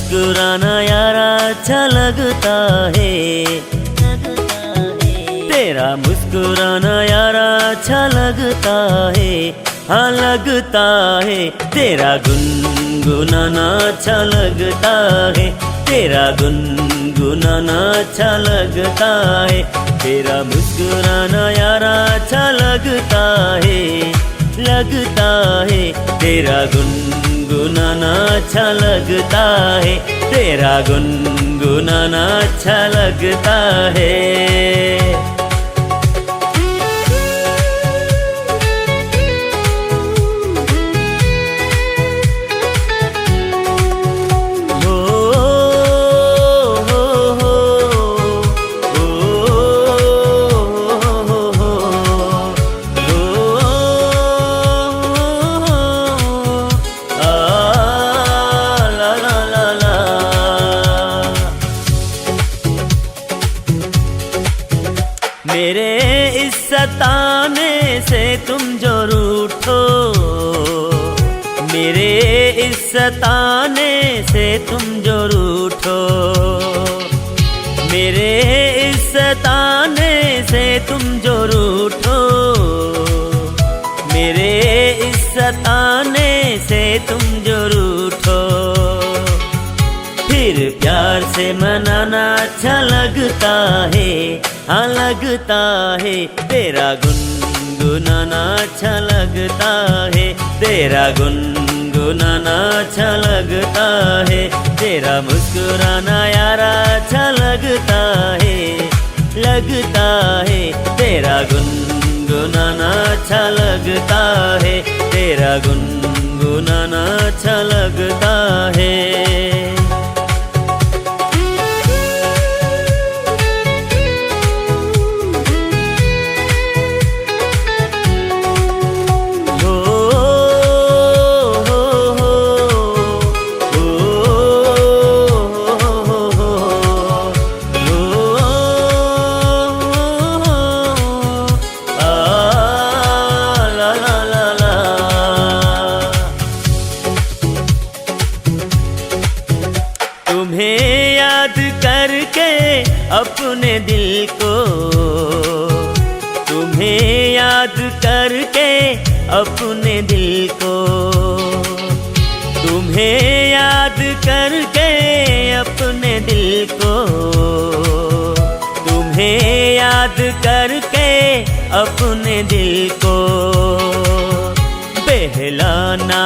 मुस्कुराना यारा अच्छा लगता है, तेरा मुस्कुराना यारा अच्छा लगता है, हाँ लगता है। तेरा गुनगुनाना अच्छा लगता है, तेरा गुनगुनाना अच्छा लगता है। तेरा मुस्कुराना यारा अच्छा लगता है, लगता है। तेरा गुनगुनाना अच्छा लगता है, तेरा गुनगुनाना अच्छा लगता है। मेरे इस सताने से तुम जो रूठो, मेरे इस सताने से तुम जो रूठो, मेरे इस सताने से तुम जो रूठो, मेरे इस सताने से तुम जो रूठो, फिर प्यार से मनाना अच्छा लगता है, हाँ लगता है। तेरा गुनगुनाना अच्छा लगता है, तेरा गुनगुनाना अच्छा लगता है। तेरा मुस्कुराना यारा अच्छा लगता है, लगता है। तेरा गुनगुनाना अच्छा लगता है, तेरा गुनगुनाना अच्छा लगता है। तुम्हें याद करके अपने दिल को, तुम्हें याद करके अपने दिल को, तुम्हें याद करके अपने दिल को, तुम्हें याद करके अपने दिल को बहलाना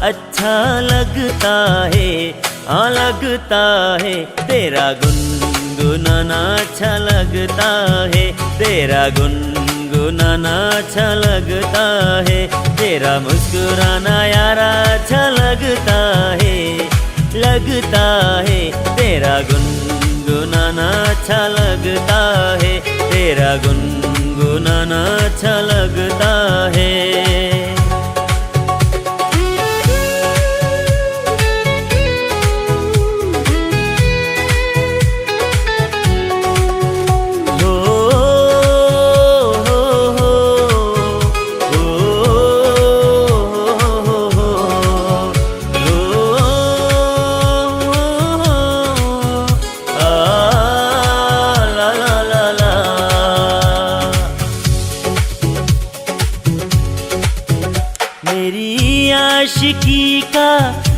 अच्छा लगता है, हाँ लगता है। तेरा गुनगुनाना अच्छा लगता है, तेरा गुनगुनाना अच्छा लगता है। तेरा मुस्कुराना यारा अच्छा लगता है, लगता है। तेरा गुनगुनाना अच्छा लगता है, तेरा गुनगुनाना अच्छा लगता है। मेरी आशिकी का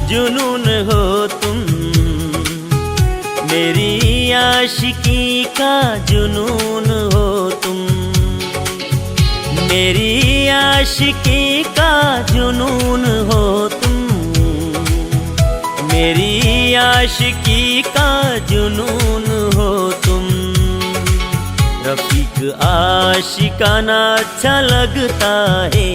जुनून हो तुम, मेरी आशिकी का जुनून हो तुम, मेरी आशिकी का जुनून हो तुम, मेरी आशिकी का जुनून हो तुम। रफीक आशिकाना अच्छा लगता है,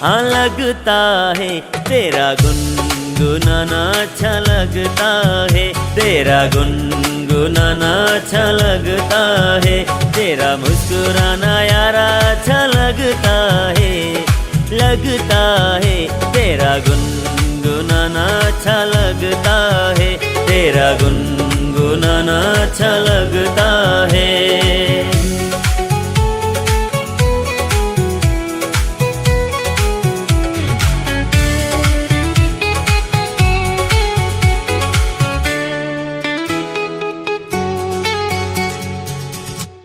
हाँ लगता है। तेरा गुनगुनाना अच्छा लगता है, तेरा गुनगुनाना अच्छा लगता है। तेरा मुस्कुराना यारा अच्छा लगता है, लगता है। तेरा गुनगुनाना अच्छा लगता है, तेरा गुनगुनाना अच्छा लगता है।